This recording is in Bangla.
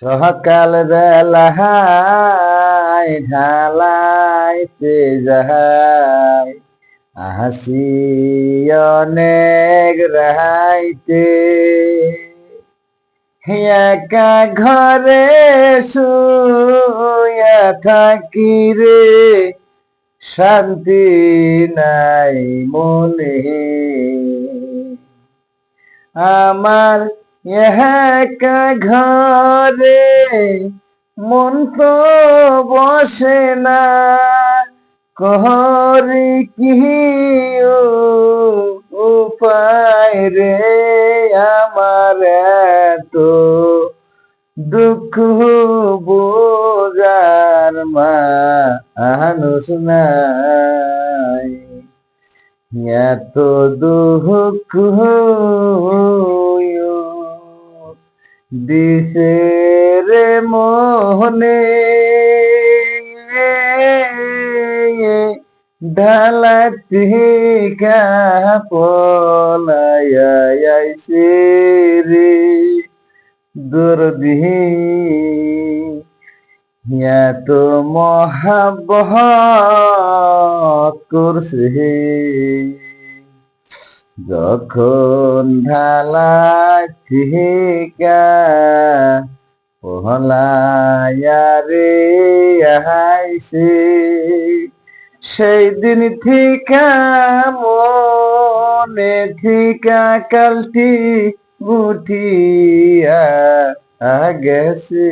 সকাল বেলায় ঢালাইতে যাই হাসি অনেক রাইতে একা ঘরে শুয়া থাকি রে শান্তি নাই মনে আমার একা ঘরে মন তো বসে না করি কি উপায় রে আমার এত দুঃখ বোঝার মানুষ নাই এত দুঃখ দিছে রে মনে ঢালা টিকা পলাইছে রে দরদি এত মহাব্বত করছে যখন ঢালা টিকা পলাইয়া রে আইছে সেই দিন ঠিকা মনে ঠিকা কালটি উঠিয়া গেছে